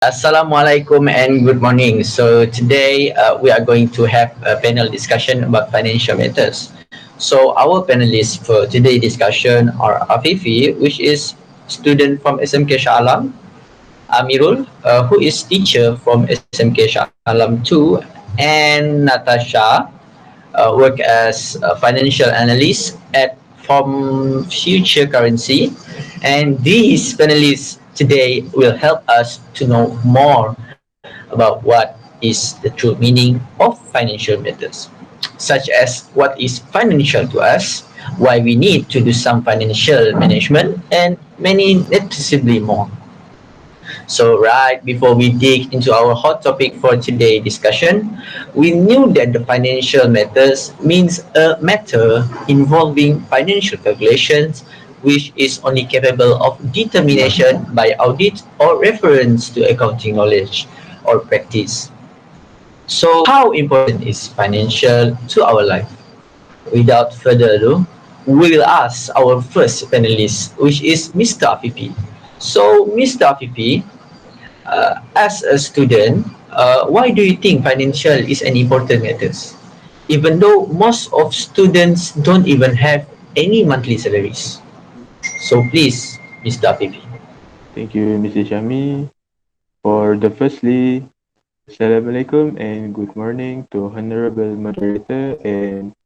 Assalamualaikum and good morning. So today we are going to have a panel discussion about financial matters. So our panelists for today's discussion are Afifi, which is student from SMK Shah Alam, Amirul, who is teacher from SMK Shah Alam 2, and Natasha, work as a financial analyst at from Future Currency. And these panelists today will help us to know more about what is the true meaning of financial matters, such as what is financial to us, why we need to do some financial management, and many noticeably more. So, right before we dig into our hot topic for today's discussion, we knew that the financial matters means a matter involving financial calculations which is only capable of determination by audit or reference to accounting knowledge or practice. So, how important is financial to our life? Without further ado, we will ask our first panelist, which is Mr. Afifi. So, Mr. Afifi, as a student, why do you think financial is an important matter? Even though most of students don't even have any monthly salaries. So please, Mr. Afifi. Thank you, Mrs. Syahmi. For the firstly, Assalamualaikum and good morning to Honorable Moderator and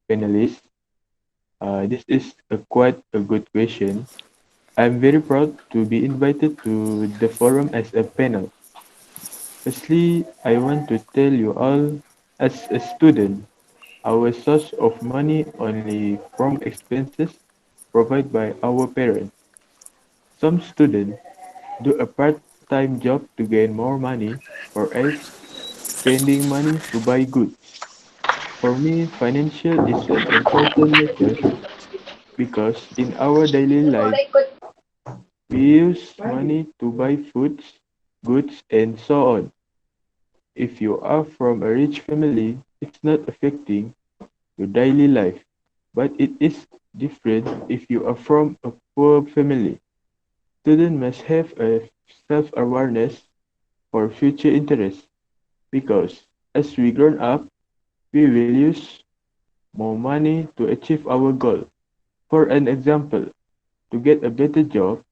panelists. This is quite a good question. I'm very proud to be invited to the forum as a panel. Firstly, I want to tell you all, as a student, our source of money only from expenses provided by our parents. Some students do a part-time job to gain more money, or else spending money to buy goods. For me, financial is an important matter because in our daily life, we use money to buy foods, goods, and so on. If you are from a rich family, it's not affecting your daily life, but it is different if you are from a poor family. Students must have a self-awareness for future interests because as we grow up, we will use more money to achieve our goal. For an example, to get a better job,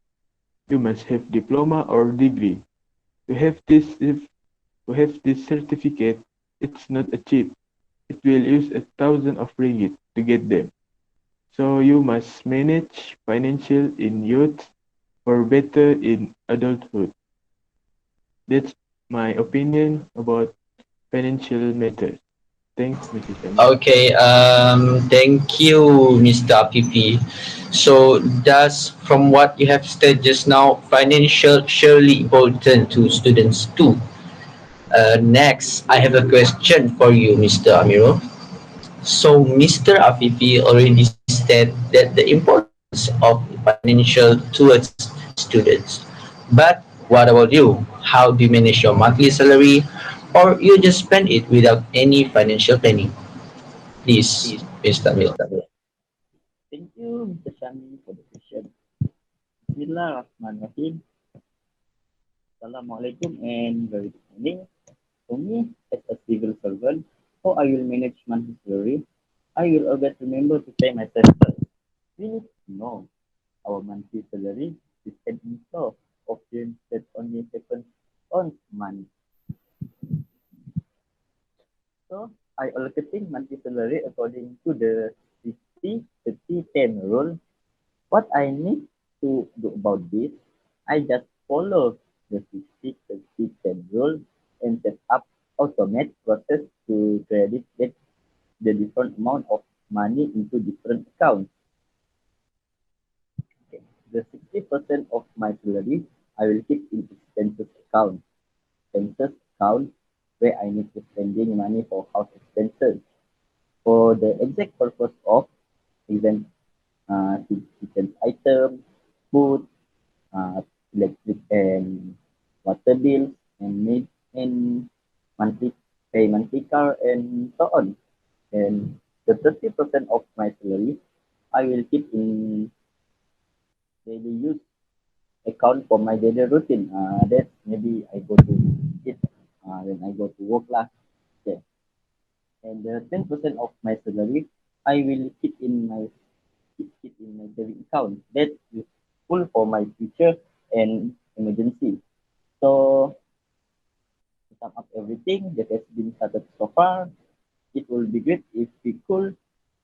you must have diploma or degree. To have this certificate, it's not a cheap. It will use 1,000 of ringgit to get them. So you must manage financial in youth or better in adulthood. That's my opinion about financial matters. Thanks, Mrs. Shami. Okay, thank you, Mr. Afifi. So, does from what you have said just now, financial surely important to students too? Next, I have a question for you, Mr. Amirul. So, Mr. Afifi already said that the importance of financial towards students. But what about you? How do you manage your monthly salary, or you just spend it without any financial planning? Please, Mr. Amirul. Thank you, Mr. Syahmi, for the question. Bismillahirrahmanirrahim. Assalamualaikum and very good morning. For me, as a civil servant, how I will manage monthly salary, I will always remember to pay myself first. We need to know our monthly salary is an inflow of gains that only happens on money. So, I allocating monthly salary according to the 50-30-10 rule. What I need to do about this, I just follow the 60-30-10 rule and set up automate process to credit that the different amount of money into different accounts. Okay. The 60% of my salary I will keep in expenses account. Expenses account where I need to spending money for house expenses. For the exact purpose of event kitchen items, food, electric and water bills, and need and monthly pay monthly car and so on. And the 30% of my salary I will keep in daily use account for my daily routine. That maybe I go to it when I go to work lah. Okay. And the 10% of my salary, I will keep in my saving account. That is full for my future and emergency. So to sum up everything that has been started so far, it will be great if we could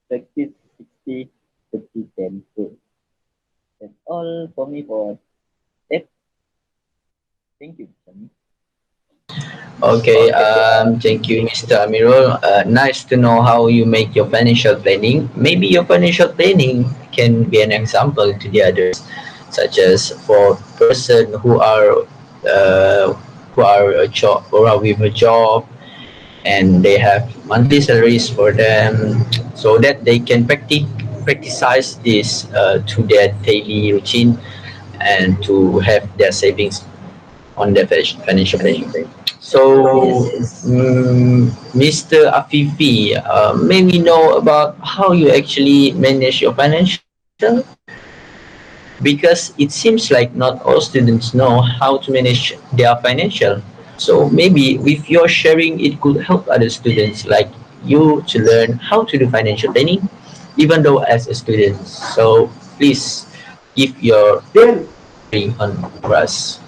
practice 60, 50, 10 rule. That's all for me for that. Thank you, Sammy. Okay, thank you, Mr. Amirul. Nice to know how you make your financial planning. Maybe your financial planning can be an example to the others, such as for person uh, who are a job or are with a job and they have monthly salaries for them, so that they can practice this to their daily routine and to have their savings on their financial planning. So, Yes. Mr. Afifi, may we know about how you actually manage your financial? Because it seems like not all students know how to manage their financial. So maybe with your sharing, it could help other students like you to learn how to do financial planning, even though as a student. So please give your sharing on for us.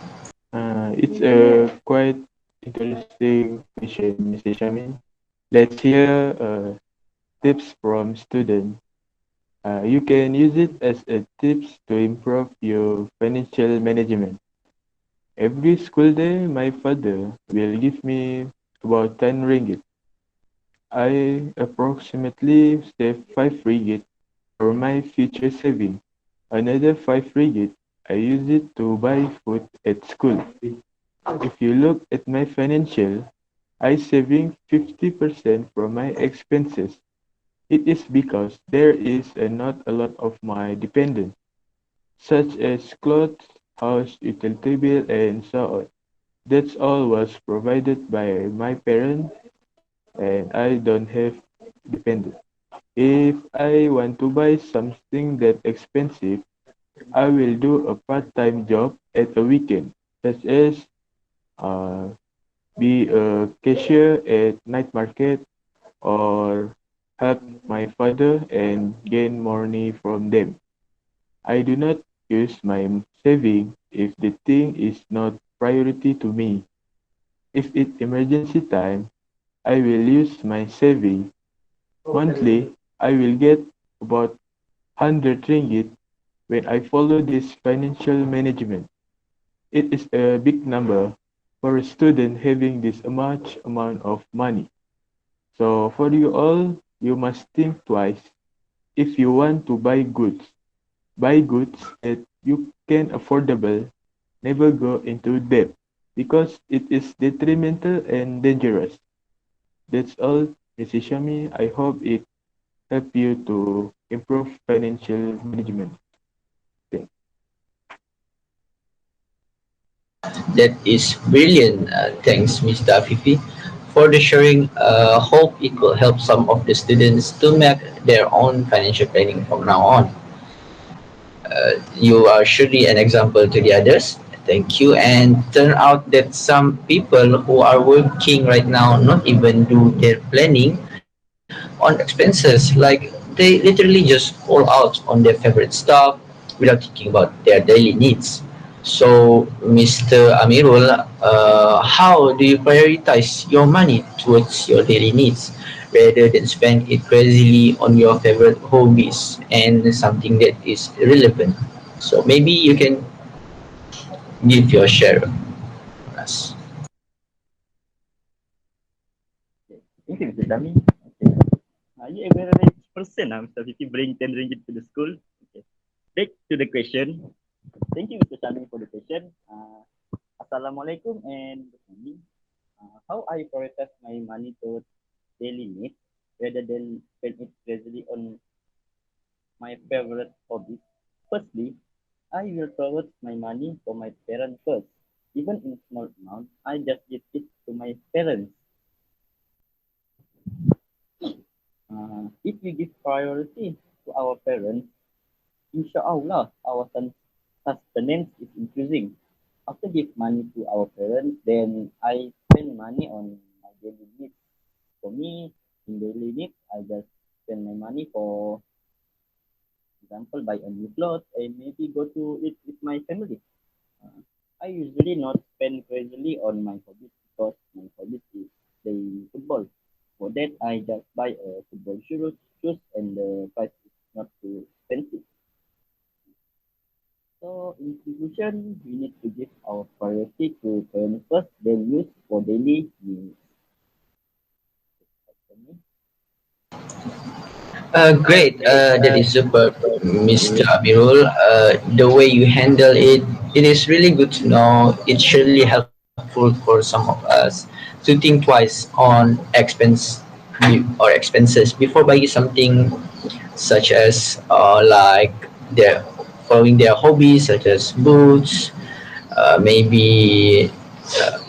It's a quite interesting question, Mr. Shami. Let's hear tips from students. You can use it as a tips to improve your financial management. Every school day, my father will give me about 10 ringgit. I approximately save 5 ringgit for my future saving. Another 5 ringgit, I use it to buy food at school. If you look at my financial, I saving 50% from my expenses. It is because there is not a lot of my dependents, such as clothes, house, utility bill, and so on. That's all was provided by my parents, and I don't have dependents. If I want to buy something that expensive, I will do a part-time job at a weekend, such as uh, be a cashier at night market or help my father and gain money from them. I do not use my saving if the thing is not priority to me. If it's emergency time, I will use my saving. Monthly, I will get about 100 ringgit when I follow this financial management. It is a big number for a student having this much amount of money. So for you all, you must think twice if you want to buy goods. Buy goods that you can affordable, never go into debt because it is detrimental and dangerous. That's all, Mrs. Shami. I hope it help you to improve financial management. Thank That is brilliant. Thanks, Mr. Afifi, for the sharing. Hope it will help some of the students to make their own financial planning from now on. You are surely an example to the others. Thank you. And turn out that some people who are working right now not even do their planning on expenses. Like they literally just all out on their favorite stuff without thinking about their daily needs. So, Mr. Amirul, how do you prioritize your money towards your daily needs rather than spend it crazily on your favorite hobbies and something that is irrelevant? So, maybe you can give your share on us. Okay. Thank you, Mr. Sammy. Okay. Are you a very rich person, Mr. Vicky, bring 10 ringgit to the school? Okay. Back to the question. Thank you, Mr. Sammy, for the question. Assalamualaikum and good morning. How I prioritize my money towards daily needs rather than spend it crazily on my favorite hobbies. Firstly, I will prioritize my money for my parents first. Even in small amount, I just give it to my parents. If we give priority to our parents, inshallah, our sons sustenance is increasing. After give money to our parents, then I spend money on my daily needs. For me, in daily needs, I just spend my money for example, buy a new clothes and maybe go to eat with my family. Uh, I usually not spend crazily on my hobbies because my hobbies is playing football. For that, I just buy a football shoes and the price is not too expensive. So in conclusion, we need to give our priority to parents first, then use for daily needs. Great. That is super, Mr. Amirul. The way you handle it, it is really good to know. It's surely helpful for some of us to think twice on expenses before buying something such as like their following their hobbies such as boots, maybe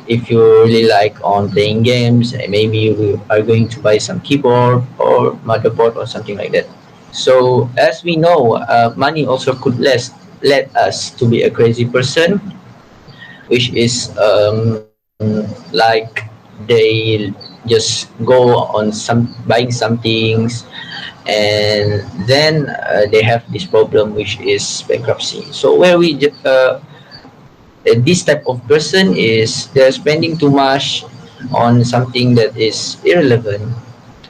if you really like on playing games, maybe you are going to buy some keyboard or motherboard or something like that. So as we know, money also could let us to be a crazy person, which is like they just go on some buying some things, and then they have this problem which is bankruptcy. So where this type of person is they're spending too much on something that is irrelevant.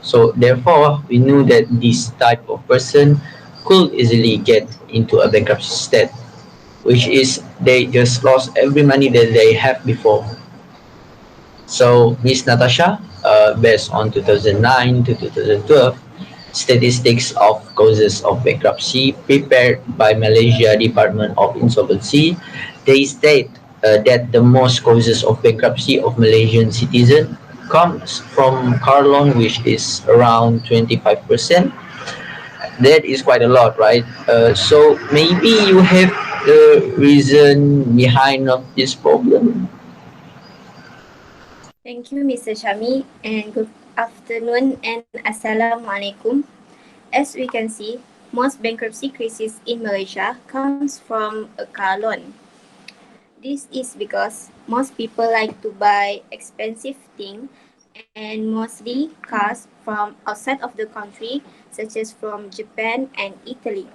So therefore, we knew that this type of person could easily get into a bankruptcy state, which is they just lost every money that they have before. So Miss Natasha, based on 2009 to 2012 statistics of causes of bankruptcy prepared by Malaysia Department of Insolvency, they state that the most causes of bankruptcy of Malaysian citizen comes from car loan, which is around 25%. That is quite a lot, right? So maybe you have the reason behind of this problem. Thank you, Mr. Syahmi, and good afternoon and Assalamualaikum. As we can see, most bankruptcy cases in Malaysia comes from a car loan. This is because most people like to buy expensive things and mostly cars from outside of the country, such as from Japan and Italy.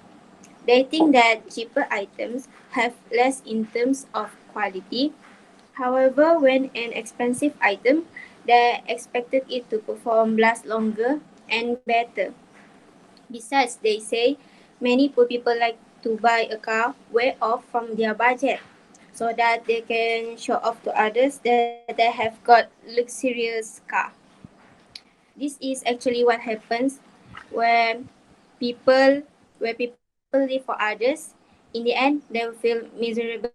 They think that cheaper items have less in terms of quality. However, when an expensive item, they expected it to perform last longer and better. Besides, they say many poor people like to buy a car way off from their budget so that they can show off to others that they have got luxurious car. This is actually what happens when people people live for others. In the end, they will feel miserable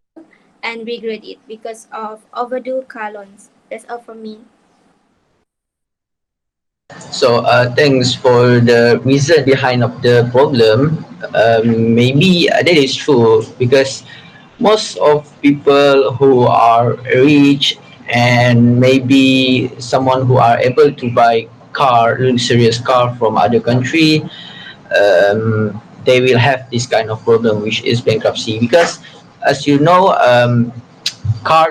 and regret it because of overdue car loans. That's all from me. So thanks for the reason behind of the problem. Maybe that is true because most of people who are rich and maybe someone who are able to buy luxurious car from other country, they will have this kind of problem which is bankruptcy because as you know, car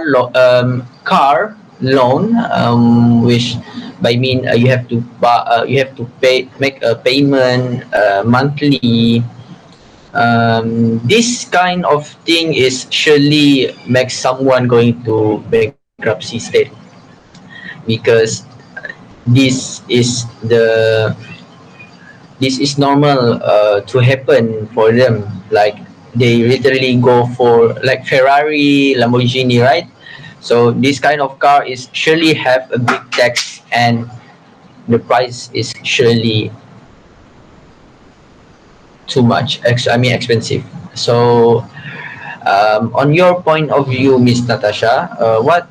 loan, which by mean you have to pay make a payment monthly. This kind of thing is surely makes someone going to bankruptcy state because this is the this is normal to happen for them. Like they literally go for like Ferrari, Lamborghini, right? So this kind of car is surely have a big tax and the price is surely too much. I mean expensive. So on your point of view, Miss Natasha, what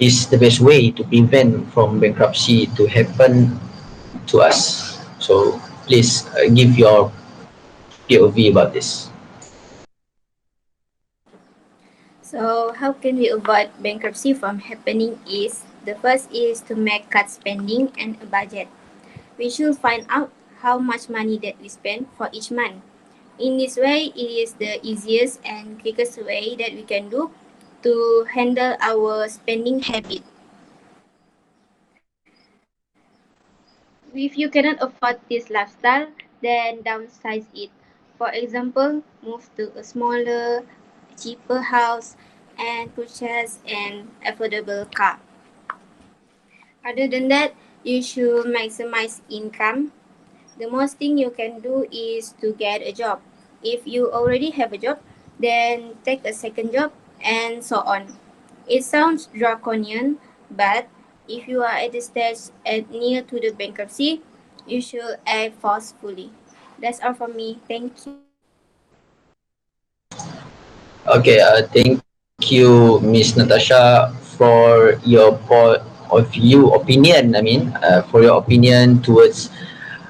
is the best way to prevent from bankruptcy to happen to us? So please give your POV about this. So, how can we avoid bankruptcy from happening is the first is to make cut spending and a budget. We should find out how much money that we spend for each month. In this way, it is the easiest and quickest way that we can do to handle our spending habit. If you cannot afford this lifestyle, then downsize it. For example, move to a smaller, cheaper house and purchase an affordable car. Other than that, you should maximize income. The most thing you can do is to get a job. If you already have a job, then take a second job and so on. It sounds draconian, but if you are at the stage at near to the bankruptcy, you should act forcefully. That's all from me. Thank you. Okay, thank you, Miss Natasha, for your point of view opinion. For your opinion towards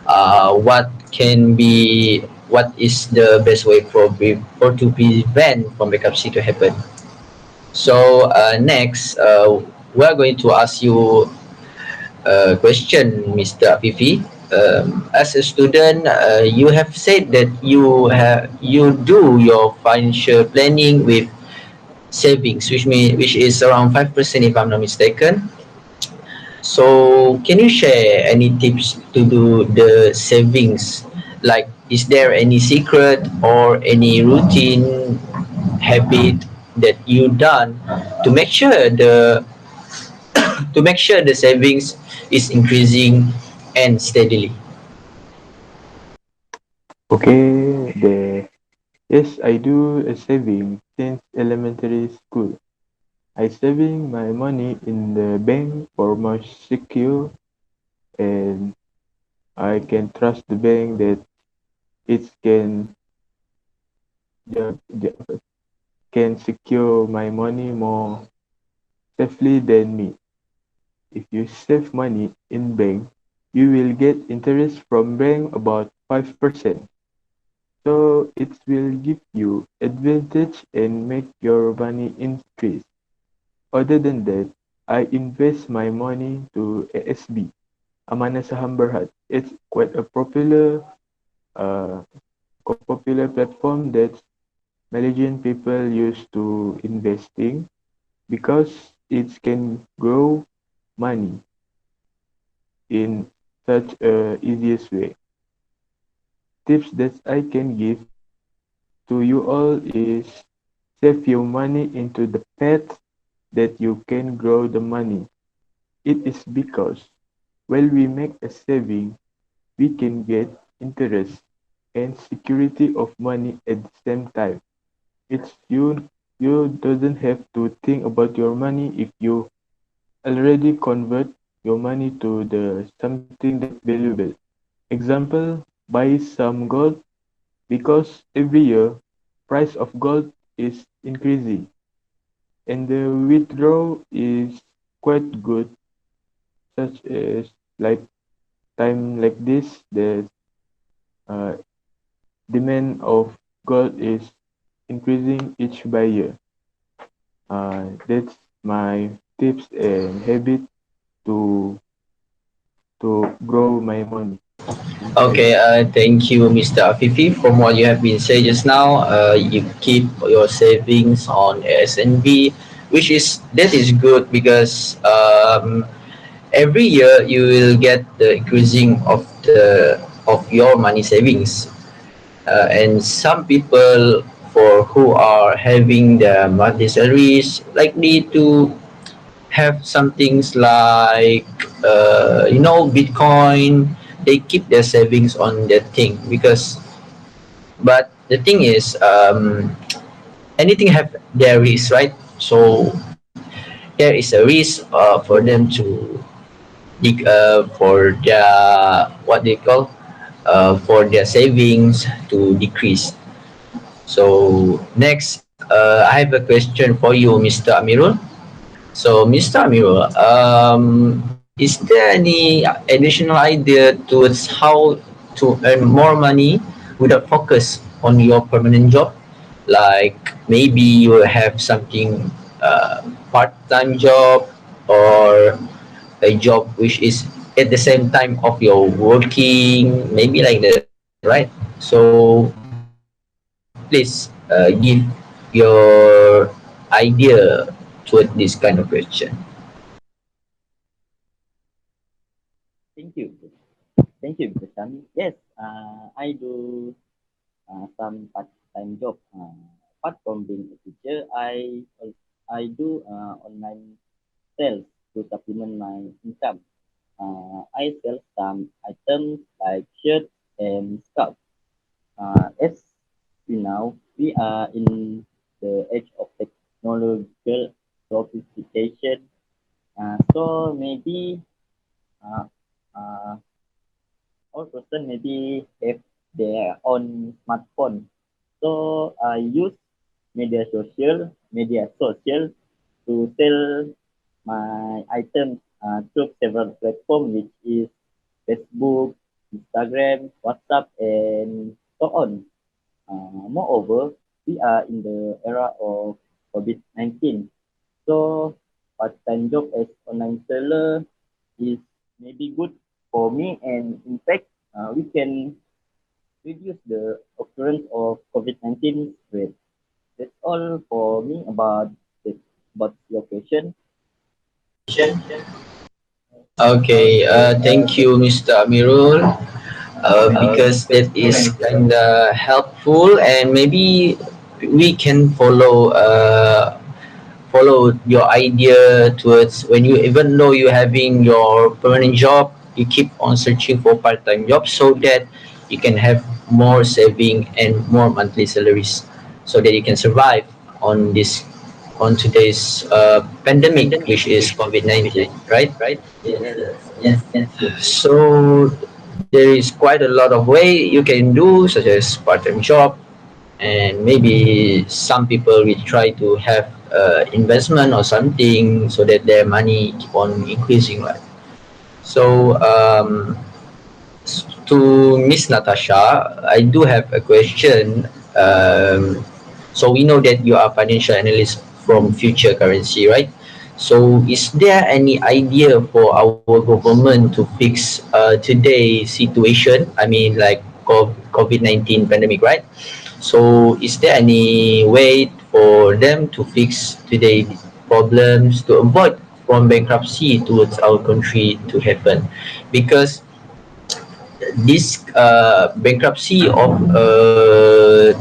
what can be, what is the best way for to prevent from bankruptcy to happen. So next, we are going to ask you a question, Mr. Afifi. As a student, you have said that you do your financial planning with savings, which is around 5%, if I'm not mistaken. So, can you share any tips to do the savings? Like, is there any secret or any routine habit that you done to make sure the savings is increasing and steadily? Okay, yes, I do a saving since elementary school. I saving my money in the bank for more secure, and I can trust the bank that it can secure my money more safely than me. If you save money in bank, you will get interest from bank about 5%. So it will give you advantage and make your money increase. Other than that, I invest my money to ASB, Amanah Saham Berhad. It's quite a uh, popular platform that Malaysian people use to investing because it can grow money in such a easiest way. Tips that I can give to you all is save your money into the path that you can grow the money. It is because while we make a saving, we can get interest and security of money at the same time. It's you doesn't have to think about your money if you already convert your money to the something that valuable. Example, buy some gold because every year price of gold is increasing and the withdrawal is quite good, such as like time like this the uh, demand of gold is increasing each by year. That's my tips and habit to grow my money. Thank you. Okay, thank you, Mr. Afifi. From what you have been saying just now, you keep your savings on SNB, which is that is good because every year you will get the increasing of your money savings, and some people for who are having the monthly salaries likely to have some things like Bitcoin. They keep their savings on that thing because, but the thing is, anything have their risk, right? So there is a risk for them to for their what they call for their savings to decrease. So next, I have a question for you, Mr. Amirul. So, Mr. Amirul, is there any additional idea towards how to earn more money without focus on your permanent job? Like maybe you have something part-time job or a job which is at the same time of your working, maybe like that, right? So, can you share please give your idea toward this kind of question. Thank you. Thank you, Mr. Syahmi. Yes, I do some part-time job. Apart from being a teacher, I do online sales to supplement my income. I sell some items like shirts and scarves. As we now, we are in the age of technological sophistication. So maybe uh, uh, all person maybe have their own smartphone. So I use media social to sell my items through several platforms, which is Facebook, Instagram, WhatsApp, and so on. Moreover, we are in the era of COVID-19. So part-time job as online seller is maybe good for me, and in fact, we can reduce the occurrence of COVID-19 rate. That's all for me about your question. Okay, thank you, Mr. Amirul, because that is kind of helpful, and maybe we can follow your idea towards when you, even though you're having your permanent job, you keep on searching for part-time jobs so that you can have more saving and more monthly salaries, so that you can survive on this, on today's pandemic, which is COVID-19, right? Yes, yes, So there is quite a lot of way you can do, such as part-time job, and maybe some people will try to have investment or something so that their money keep on increasing, right? So to Miss Natasha, I do have a question. So we know that you are financial analyst from Future Currency, right? So is there any idea for our government to fix today's situation? I mean, like COVID-19 pandemic, right? So is there any way for them to fix today's problems to avoid from bankruptcy towards our country to happen? Because this bankruptcy of a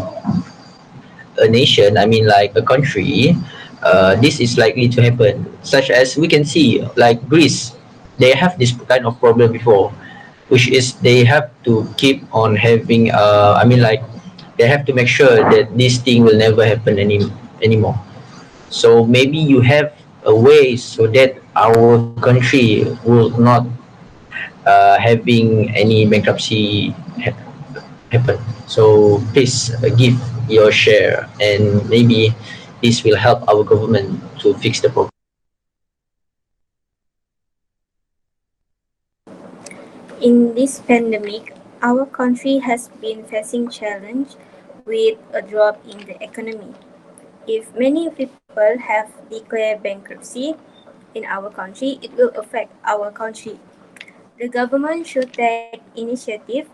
nation, I mean like a country, this is likely to happen. Such as we can see, like Greece, they have this kind of problem before, which is they have to keep on having. I mean like they have to make sure that this thing will never happen anymore. So maybe you have a way so that our country will not having any bankruptcy happen. So please give your share, and maybe this will help our government to fix the problem. In this pandemic, our country has been facing challenge with a drop in the economy. If many people have declared bankruptcy in our country, it will affect our country. The government should take initiative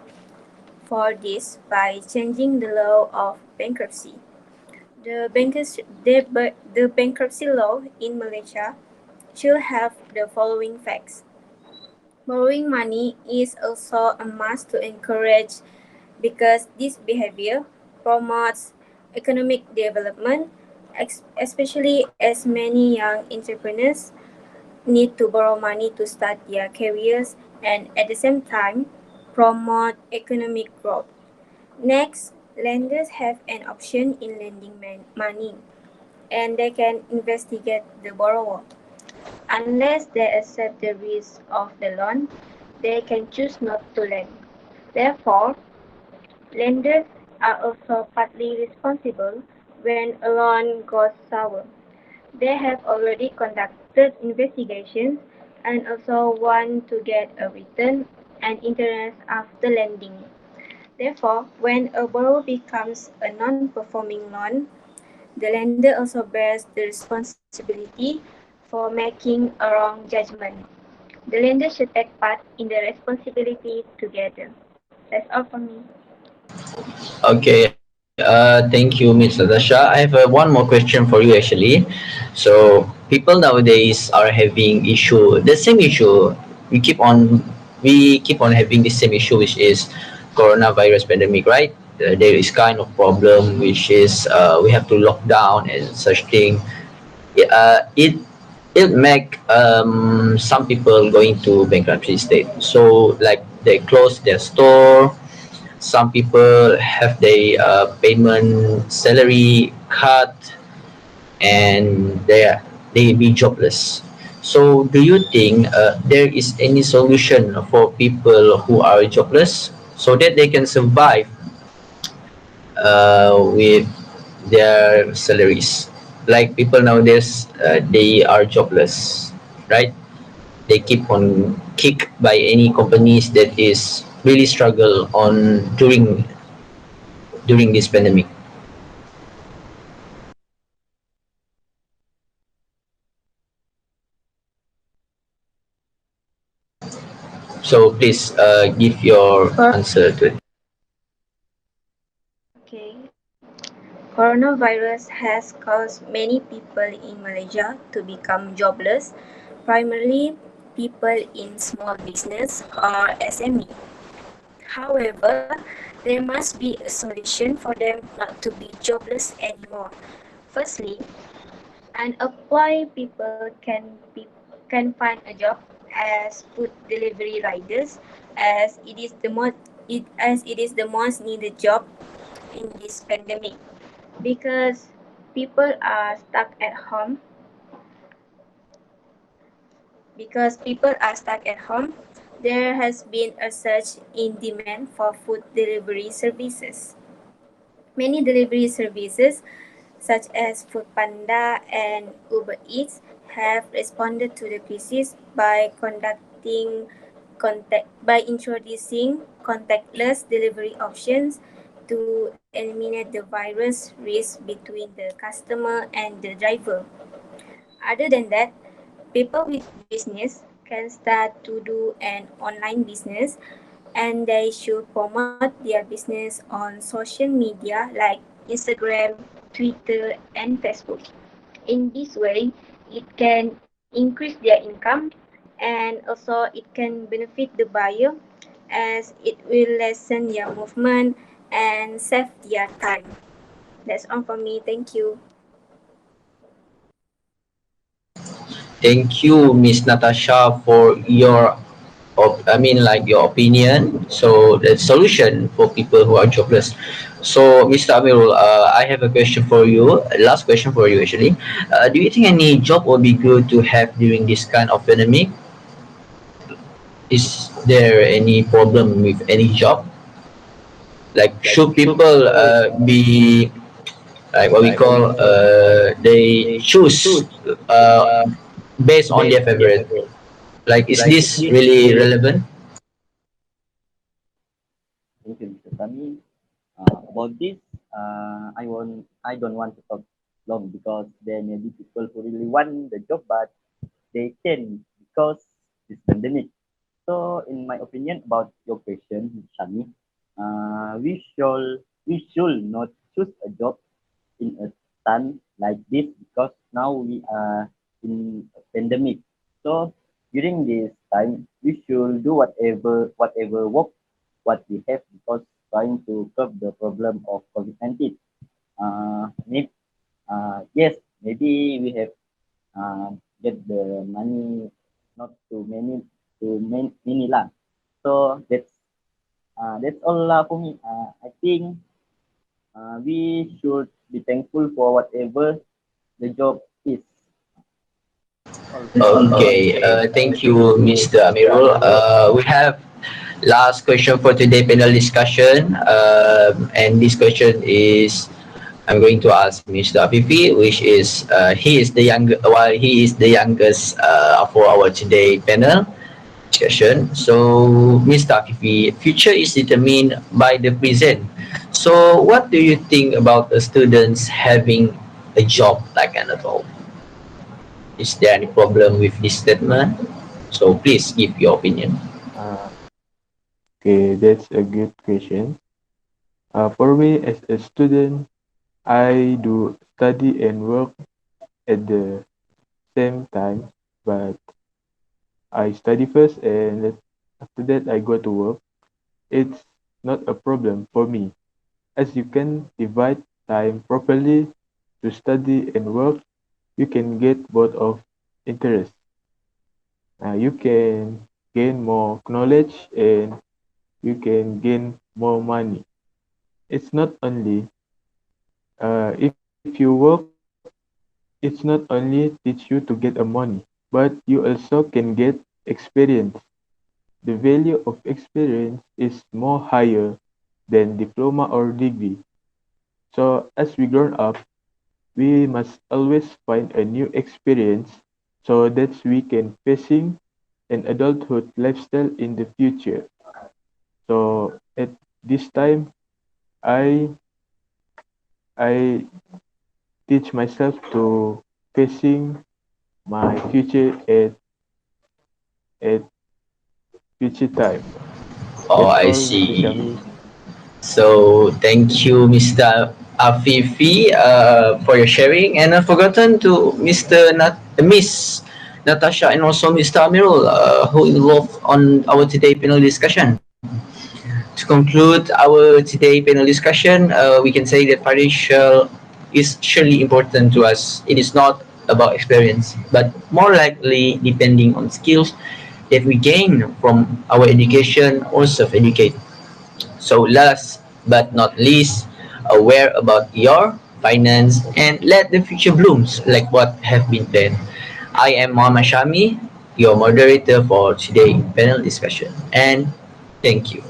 for this by changing the law of bankruptcy. The bankruptcy law in Malaysia should have the following facts. Borrowing money is also a must to encourage because this behavior promotes economic development, especially as many young entrepreneurs need to borrow money to start their careers and at the same time promote economic growth. Next, lenders have an option in lending money and they can investigate the borrower. Unless they accept the risk of the loan, they can choose not to lend. Therefore, lenders are also partly responsible when a loan goes sour. They have already conducted investigations and also want to get a return and interest after lending. Therefore, when a borrower becomes a non-performing loan, the lender also bears the responsibility for making a wrong judgment. The lender should take part in the responsibility together. That's all for me. Okay, Thank you, Miss Natasha. I have one more question for you actually. So people nowadays are having the same issue. We keep on we keep on having the same issue, which is coronavirus pandemic, right? There is kind of problem which is we have to lock down and such thing. It make some people going to bankruptcy state. So like they close their store, some people have their payment salary cut, and they be jobless. So do you think there is any solution for people who are jobless so that they can survive with their salaries? Like people nowadays, they are jobless, right? They keep on kicked by any companies that is really struggle on during this pandemic. So please give your For answer to it. okay, coronavirus has caused many people in Malaysia to become jobless, primarily people in small business or SME. However, there must be a solution for them not to be jobless anymore. Firstly, unemployed people can find a job as food delivery riders, as it is the most needed job in this pandemic, because people are stuck at home people are stuck at home. There has been a surge in demand for food delivery services. Many delivery services such as Foodpanda and Uber Eats have responded to the crisis by introducing contactless delivery options to eliminate the virus risk between the customer and the driver. Other than that, people with business can start to do an online business, and they should promote their business on social media like Instagram, Twitter, and Facebook. In this way, it can increase their income, and also it can benefit the buyer, as it will lessen their movement and save their time. That's all for me. Thank you. Thank you, Miss Natasha, for your opinion. So the solution for people who are jobless. So, Mr. Amirul, I have a question for you. Last question for you, actually. Do you think any job would be good to have during this kind of pandemic? Is there any problem with any job? Like, Like, should should people people be like what we like what we call call they they choose choose uh, uh, based on based their on their favorite? favorite? Like, is Like, is this this really really relevant? Thank you, Mr. Sami. About this, I don't want to talk long because there may be people who really want the job, but they can because this pandemic. So, in my opinion about your question, Shami, we should not choose a job in a time like this because now we are in a pandemic. So during this time, we should do whatever work what we have because trying to curb the problem of COVID-19. Maybe, yes, maybe we have get the money not too many lah. So that's all for me. I think we should be thankful for whatever the job is. That's all for me. Okay, thank you, Mr. Amirul. We have last question for today panel discussion, and this question is I'm going to ask Mr. Afifi, which is he is the youngest for our today panel discussion. So, Mr. Afifi, future is determined by the present. So, what do you think about the students having a job like an adult? Is there any problem with this statement? So, please give your opinion. uh, okay, that's a good question. For me, as a student, I do study and work at the same time, but I study first and after that I go to work. It's not a problem for me as you can divide time properly to study and work. You can get both of interest. You can gain more knowledge and you can gain more money. It's not only if you work, it's not only teach you to get a money, but you also can get experience. The value of experience is more higher than diploma or degree. So as we grown up, we must always find a new experience so that we can facing an adulthood lifestyle in the future. So at this time, I I teach myself to facing my future at future time. Oh, That's I all, Mr. see. Shami. So thank you, Mr. Afifi, for your sharing, and I've forgotten to Miss Natasha, and also Mr. Amirul, who involved on our today panel discussion. To conclude our today panel discussion, we can say that financial is surely important to us. It is not about experience, but more likely depending on skills that we gain from our education or self-educate. So last but not least, aware about your finance and let the future blooms like what have been planned. I am Mohamad Shami, your moderator for today panel discussion, and thank you.